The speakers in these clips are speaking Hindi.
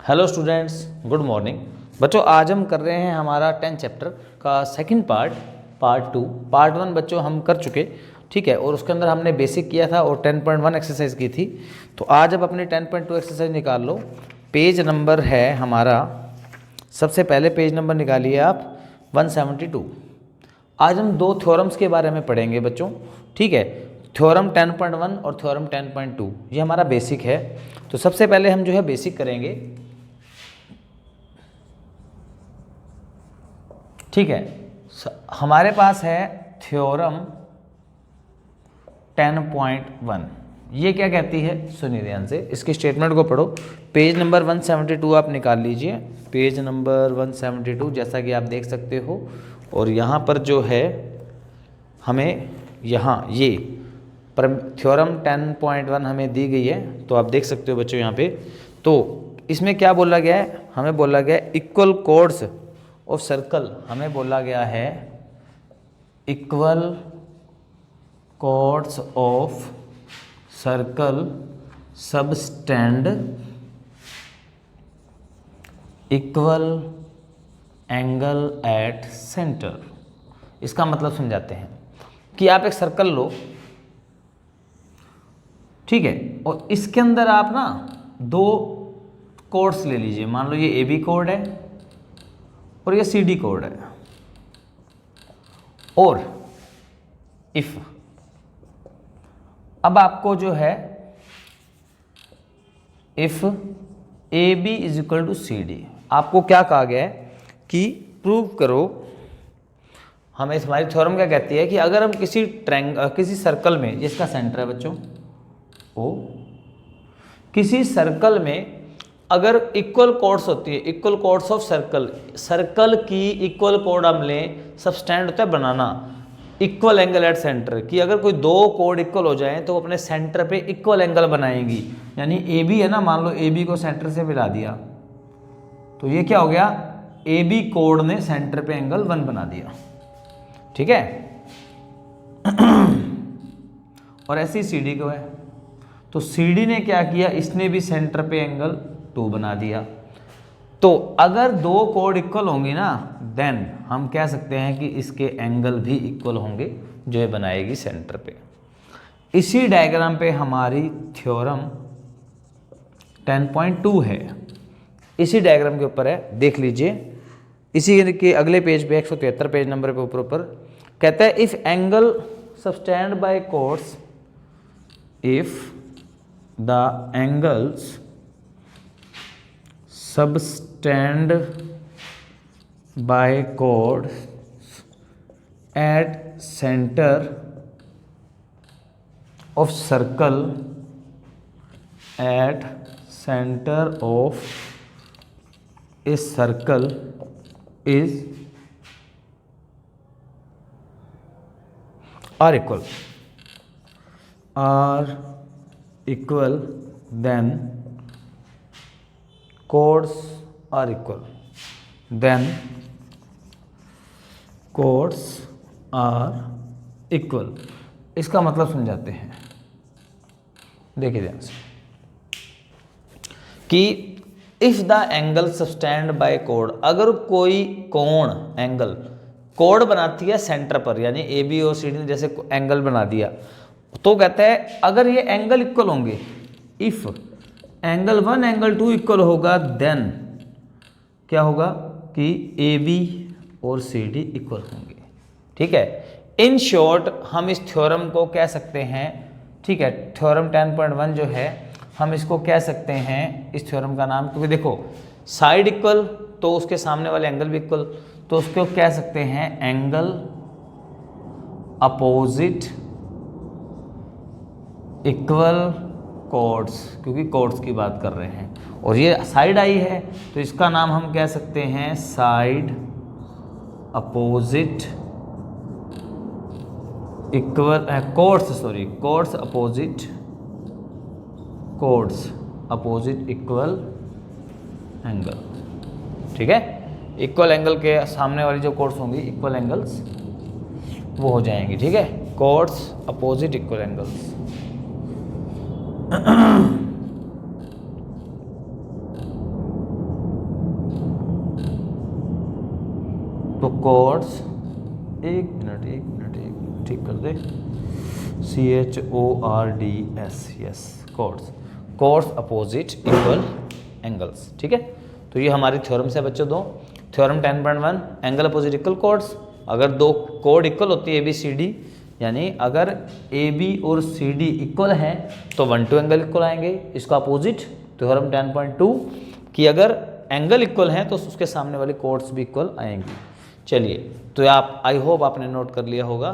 Hello students, good morning. बच्चों आज हम कर रहे हैं हमारा 10 चैप्टर का सेकंड पार्ट 2। पार्ट 1 बच्चों हम कर चुके, ठीक है, और उसके अंदर हमने बेसिक किया था और 10.1 एक्सरसाइज की थी। तो आज अब अपनी 10.2 एक्सरसाइज निकाल लो। पेज नंबर है हमारा, सबसे पहले पेज नंबर निकालिए आप 172। आज हम दो थ्योरम्स के बारे में पढ़ेंगे बच्चों, ठीक है। थ्योरम 10.1 और थ्योरम 10.2 ये हमारा बेसिक है। तो सबसे पहले हम जो है बेसिक करेंगे, ठीक है। हमारे पास है थ्योरम 10.1। ये क्या कहती है, सुनिए ध्यान से, इसकी स्टेटमेंट को पढ़ो। पेज नंबर 172 आप निकाल लीजिए, पेज नंबर 172 जैसा कि आप देख सकते हो। और यहाँ पर जो है हमें यहाँ ये थ्योरम 10.1 हमें दी गई है, तो आप देख सकते हो बच्चों यहाँ पे। तो इसमें क्या बोला गया है, हमें बोला गया है इक्वल कोड्स ऑफ सर्कल। हमें बोला गया है equal codes of circle subtended equal angle at centre. इसका मतलब समझाते हैं कि आप एक सर्कल लो, ठीक है, और इसके अंदर आप ना दो कोड्स ले लीजिए। मान लो ये ए बी कोड है और ये सी डी कोड है। और इफ अब आपको जो है if A B is equal to C D, आपको क्या कहा गया है कि प्रूव करो। हमें हमारी थ्योरम क्या कहती है कि अगर हम किसी सर्कल में, जिसका सेंटर है बच्चों ओ, किसी सर्कल में अगर इक्वल कोड्स होती है, इक्वल कोड्स ऑफ सर्कल की इक्वल कोड हम लें, सबस्टैंड होता है बनाना, इक्वल एंगल एट सेंटर, कि अगर कोई दो कोड इक्वल हो जाएं तो अपने सेंटर पे इक्वल एंगल बनाएंगी। यानी ए बी है ना, मान लो ए बी को सेंटर से मिला दिया, तो ये क्या हो गया, ए बी कोड ने सेंटर पे एंगल 1 बना दिया, ठीक है। और ऐसे ही सी डी को है, तो सी डी ने क्या किया, इसने भी सेंटर पे एंगल 2 बना दिया। तो अगर दो कोड इक्वल होंगी ना, देन हम कह सकते हैं कि इसके एंगल भी इक्वल होंगे, जो ये बनाएगी सेंटर पे। इसी डायग्राम पे हमारी थ्योरम 10.2 है, इसी डायग्राम के ऊपर है, देख लीजिए। इसी के अगले पेज पे 173 पेज नंबर पे ऊपर कहता है if angle subtend by chords, if the angles subtend by chords at center of circle at center of a circle is are equal then chords are equal, then chords are equal। इसका मतलब समझाते हैं, देखिए ध्यान से, कि if the angle subtend by कोड, अगर कोई कोण एंगल कोड बनाती है सेंटर पर, यानी ए बी और सी डी ने जैसे एंगल बना दिया, तो कहते हैं अगर ये एंगल इक्वल होंगे, इफ एंगल 1 एंगल 2 इक्वल होगा, देन क्या होगा कि ए बी और सी डी इक्वल होंगे, ठीक है। इन शॉर्ट हम इस थ्योरम को कह सकते हैं, ठीक है, थ्योरम 10.1 जो है हम इसको कह सकते हैं, इस थ्योरम का नाम, क्योंकि देखो साइड इक्वल तो उसके सामने वाले एंगल भी इक्वल, तो उसको कह सकते हैं एंगल अपोजिट इक्वल कोड्स, क्योंकि कोड्स की बात कर रहे हैं। और ये साइड आई है, तो इसका नाम हम कह सकते हैं side opposite equal codes opposite equal angle, ठीक है। इक्वल एंगल के सामने वाली जो कोड्स होंगी, इक्वल एंगल्स वो हो जाएंगी, ठीक है, chords opposite equal angles. Chords, एक मिनट ठीक कर दे, CHORDS, yes, chords opposite equal angles. ठीक है, तो ये हमारी थ्योरम से बच्चों दो। Theorem 10.1 angle opposite equal chords, अगर दो कॉर्ड इक्वल होती है ABCD, यानी अगर AB और CD इक्वल हैं तो 1 2 एंगल इक्वल आएंगे। इसका अपोजिट थ्योरम 10.2 कि अगर एंगल इक्वल हैं तो उसके सामने वाले कॉर्ड्स भी इक्वल आएंगी। चलिए, तो आप आई होप आपने नोट कर लिया होगा।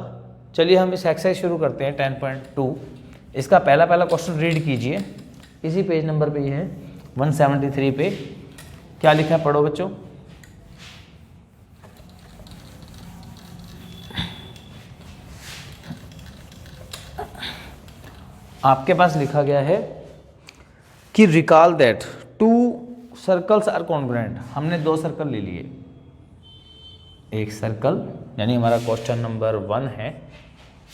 चलिए हम इस एक्सरसाइज शुरू करते हैं 10.2। इसका पहला क्वेश्चन रीड कीजिए, इसी पेज नंबर पे ये है 173 पे। क्या लिखा है, पढ़ो बच्चों। आपके पास लिखा गया है कि recall that 2 circles are congruent. हमने 2 सर्कल ले लिए, एक सर्कल यानी हमारा क्वेश्चन नंबर 1 है,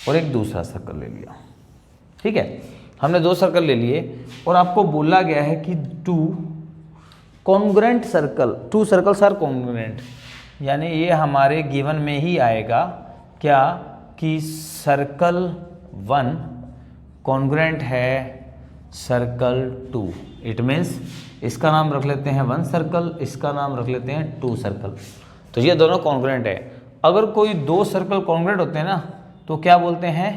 और एक दूसरा सर्कल ले लिया। ठीक है, हमने 2 सर्कल ले लिए और आपको बोला गया है कि 2 congruent circle, 2 circles are congruent, यानी ये हमारे गिवन में ही आएगा क्या कि सर्कल 1 कॉन्ग्रुएंट है सर्कल 2। इट मीन्स इसका नाम रख लेते हैं 1 सर्कल, इसका नाम रख लेते हैं 2 सर्कल। तो ये दोनों कॉन्ग्रुएंट है। अगर कोई 2 सर्कल कॉन्ग्रुएंट होते हैं ना तो क्या बोलते हैं,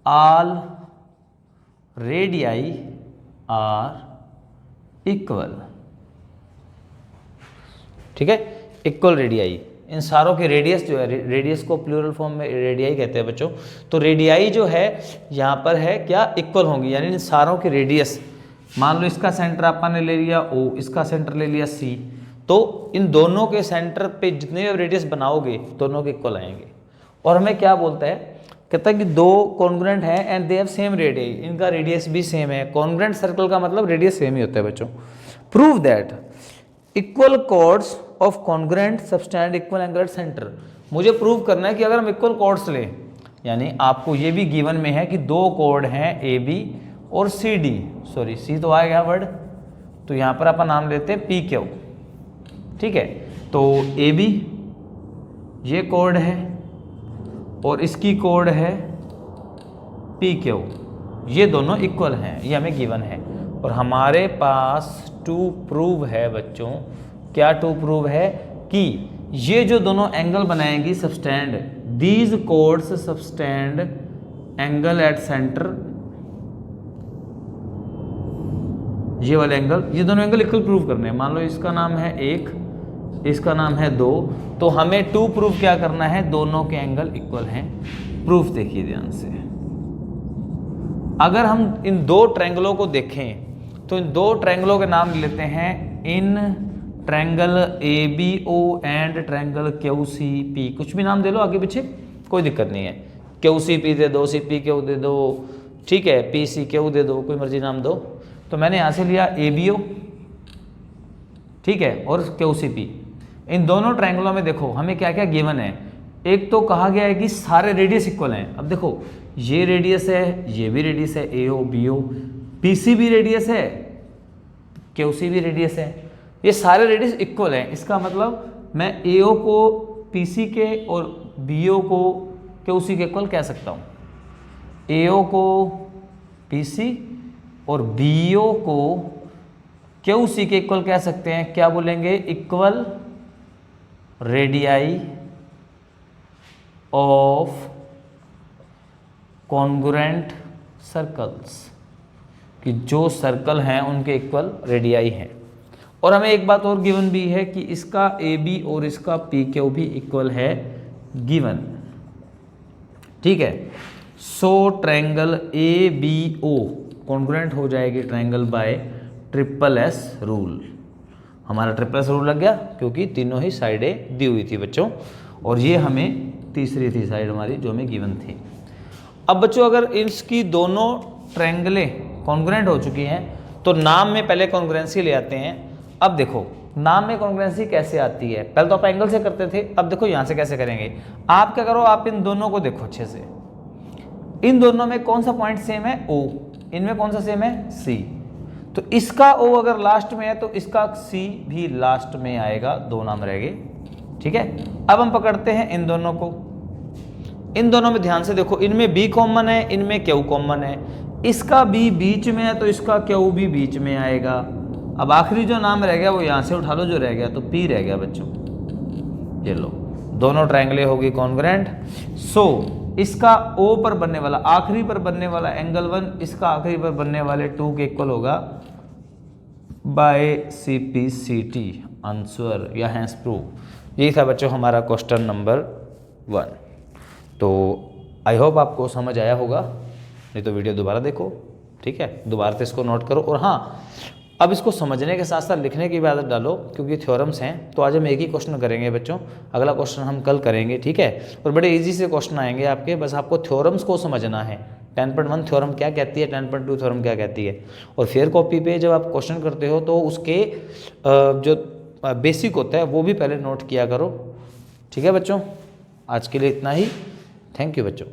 ऑल रेडियाई आर इक्वल। ठीक है, इक्वल रेडियाई, इन सारों के रेडियस जो है, रेडियस को प्लूरल फॉर्म में रेडियाई कहते हैं बच्चों। तो रेडियाई जो है यहाँ पर है क्या, इक्वल होंगी, यानी इन सारों के रेडियस, मान लो इसका सेंटर अपन ने ले लिया O, इसका सेंटर ले लिया C, तो इन दोनों के सेंटर पे जितने भी रेडियस बनाओगे दोनों के इक्वल आएंगे। और हमें क्या बोलता है, कहता है कि 2 कॉन्ग्रुएंट है and they have same radius, इनका रेडियस भी सेम है। कॉन्ग्रुएंट सर्कल का मतलब रेडियस सेम ही होता है बच्चों। Prove that equal chords of congruent subtend equal angle at centre. मुझे प्रूव करना है कि अगर हम इक्वल कॉर्ड्स लें, यानी आपको ये भी गिवन में है कि 2 कॉर्ड हैं AB और CD, सॉरी C तो आ गया वर्ड, तो यहाँ पर अपन नाम लेते हैं PQ। ठीक है, तो AB ये कॉर्ड है और इसकी कॉर्ड है PQ, ये दोनों इक्वल हैं, ये हमें गिवन है। और हमारे पास टू प्रूव है बच्चों, क्या टू प्रूव है कि ये जो दोनों एंगल बनाएंगी subtend, these chords subtend angle at centre, ये वाले एंगल, ये दोनों एंगल इक्वल प्रूव करने हैं। मान लो इसका नाम है 1, इसका नाम है 2, तो हमें टू प्रूव क्या करना है, दोनों के एंगल इक्वल हैं। प्रूफ देखिए ध्यान से, अगर हम इन 2 ट्रायंगलों को देखें तो इन 2 ट्रायंगलों के नाम लेते हैं, in triangle ABO and triangle QCP, कुछ भी नाम दे लो आगे पीछे, कोई दिक्कत नहीं है। QCP दे दो, CPQ दे दो, ठीक है, PCQ दे दो, कोई मर्जी नाम दो। तो मैंने यहाँ से लिया ABO, ठीक है, और QCP। इन दोनों ट्रायंगलों में देखो हमें क्या क्या गिवन है। एक तो कहा गया है कि सारे रेडियस इक्वल हैं। अब देखो ये रेडियस है, ये भी रेडियस है, AO BO, PC भी रेडियस है, QC भी रेडियस है, ये सारे रेडियस इक्वल हैं। इसका मतलब मैं AO को PC के और BO को QC के इक्वल कह सकता हूँ, AO को PC और BO को QC के इक्वल कह सकते हैं। क्या बोलेंगे, equal radii of congruent circles, कि जो सर्कल हैं उनके इक्वल रेडियाई हैं। और हमें एक बात और गिवन भी है कि इसका AB और इसका PQ भी इक्वल है, गिवन, ठीक है। सो ट्रायंगल ABO कॉन्ग्रुएंट हो जाएगी ट्रायंगल बाय SSS रूल। हमारा SSS रूल लग गया क्योंकि तीनों ही साइडें दी हुई थी बच्चों, और ये हमें तीसरी थी साइड हमारी जो हमें गिवन थी। अब बच्चों अगर इसकी दोनों ट्रायंगलें कॉन्ग्रुएंट हो चुकी हैं तो नाम में पहले कॉन्ग्रुएंसी ले आते हैं। अब देखो नाम में कॉन्ग्रुएंसी कैसे आती है, पहले तो आप एंगल से करते थे, अब देखो यहाँ से कैसे करेंगे। आप क्या करो, आप इन दोनों को देखो अच्छे से, इन दोनों में कौन सा पॉइंट सेम है, O, इनमें कौन सा सेम है, C। तो इसका O अगर लास्ट में है तो इसका C भी लास्ट में आएगा, 2 नाम रह गए। ठीक है। अब हम पकड़ते हैं इन दोनों को, इन दोनों में ध्यान से देखो, इनमें बी कॉमन है, इनमें क्यू कॉमन है, इसका बी बीच में है तो इसका क्यू भी बीच में आएगा। अब आखिरी जो नाम रह गया वो यहाँ से उठा लो, जो रह गया तो पी रह गया बच्चों, ये लो, दोनों ट्रायंगलें होगी कॉन्ग्रुएंट। सो इसका ओ पर बनने वाला, आखिरी पर बनने वाला एंगल 1 इसका आखिरी पर बनने वाले 2 के इक्वल होगा by C P C T, answer या हैंस प्रूव। यही था बच्चों हमारा क्वेश्चन नंबर 1। तो आई होप आपको समझ आया होगा, नहीं तो वीडियो दोबारा देखो, ठीक है, दोबारा से इसको नोट करो। और हाँ, अब इसको समझने के साथ साथ लिखने की भी आदत डालो, क्योंकि थ्योरम्स हैं। तो आज हम एक ही क्वेश्चन करेंगे बच्चों, अगला क्वेश्चन हम कल करेंगे, ठीक है। और बड़े इजी से क्वेश्चन आएंगे आपके, बस आपको थ्योरम्स को समझना है। 10.1 थ्योरम क्या कहती है, 10.2 थ्योरम क्या कहती है। और फेयर कॉपी पे जब आप क्वेश्चन करते हो तो उसके जो बेसिक होता है वो भी पहले नोट किया करो, ठीक है बच्चों। आज के लिए इतना ही, थैंक यू बच्चों।